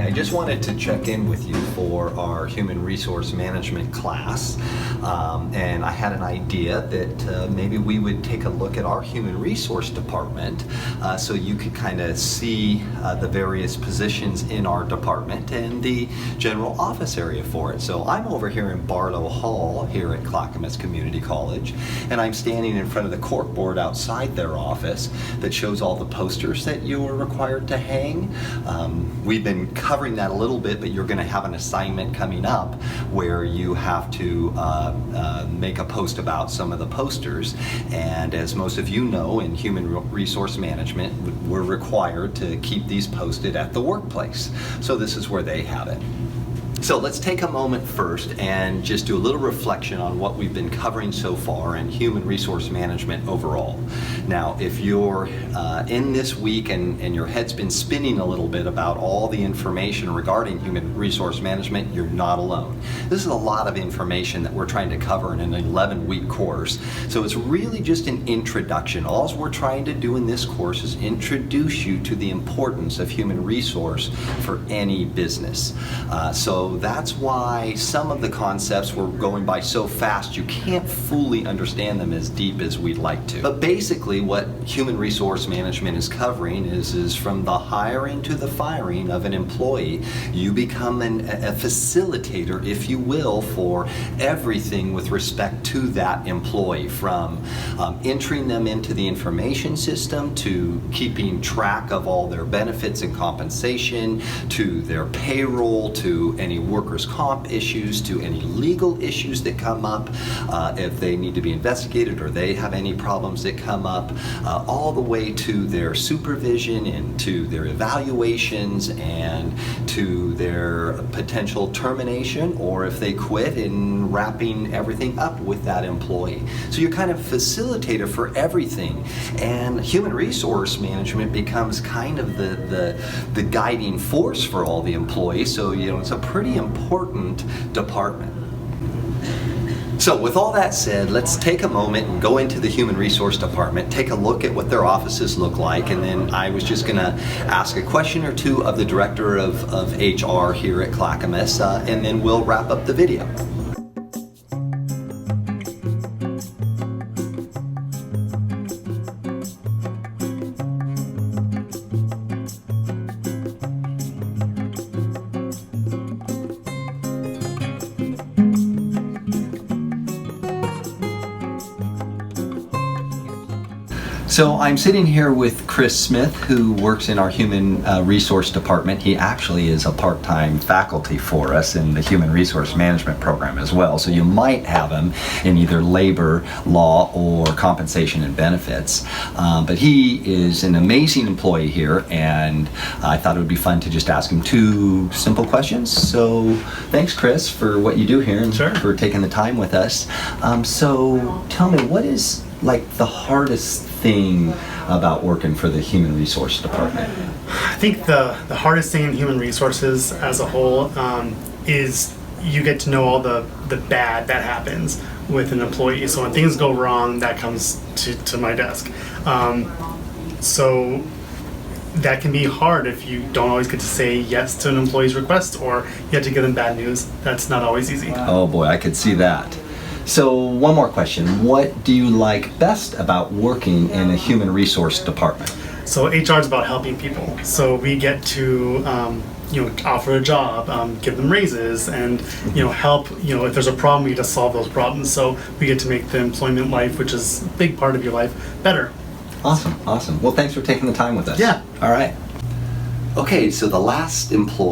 I just wanted to check in with you for our Human Resource Management class, and I had an idea that maybe we would take a look at our Human Resource Department so you could kind of see the various positions in our department and the general office area for it. So I'm over here in Barlow Hall here at Clackamas Community College, and I'm standing in front of the corkboard outside their office that shows all the posters that you are required to hang. We've been covering that a little bit, but you're going to have an assignment coming up where you have to make a post about some of the posters. And as most of you know, in human resource management, we're required to keep these posted at the workplace. So this is where they have it. So let's take a moment first and just do a little reflection on what we've been covering so far in human resource management overall. Now, if you're in this week and your head's been spinning a little bit about all the information regarding human resource management, you're not alone. This is a lot of information that we're trying to cover in an 11-week course. So it's really just an introduction. All we're trying to do in this course is introduce you to the importance of human resource for any business. So that's why some of the concepts we're going by so fast you can't fully understand them as deep as we'd like to. But basically what human resource management is covering is from the hiring to the firing of an employee. You become a facilitator, if you will, for everything with respect to that employee, from entering them into the information system to keeping track of all their benefits and compensation, to their payroll, to any workers' comp issues, to any legal issues that come up, if they need to be investigated or they have any problems that come up, all the way to their supervision and to their evaluations and to their potential termination, or if they quit, and wrapping everything up with that employee. So you're kind of facilitator for everything, and human resource management becomes kind of the guiding force for all the employees. So it's a pretty important department. So with all that said, let's take a moment and go into the Human Resource Department, take a look at what their offices look like, and then I was just going to ask a question or two of the Director of HR here at Clackamas, and then we'll wrap up the video. So I'm sitting here with Chris Smith, who works in our Human Resource Department. He actually is a part-time faculty for us in the Human Resource Management program as well. So you might have him in either labor, law, or compensation and benefits. But he is an amazing employee here, and I thought it would be fun to just ask him two simple questions. So thanks, Chris, for what you do here and for taking the time with us. So tell me, what is like the hardest thing about working for the Human Resource Department? I think the hardest thing in human resources as a whole is you get to know all the bad that happens with an employee. So when things go wrong, that comes to my desk. So that can be hard if you don't always get to say yes to an employee's request, or you have to give them bad news. That's not always easy. Oh boy, I could see that. So one more question. What do you like best about working in a human resource department? So HR is about helping people. So we get to offer a job, give them raises, and help. If there's a problem, we get to solve those problems. So we get to make the employment life, which is a big part of your life, better. Awesome. Well, thanks for taking the time with us. Yeah. All right. Okay, so the last employee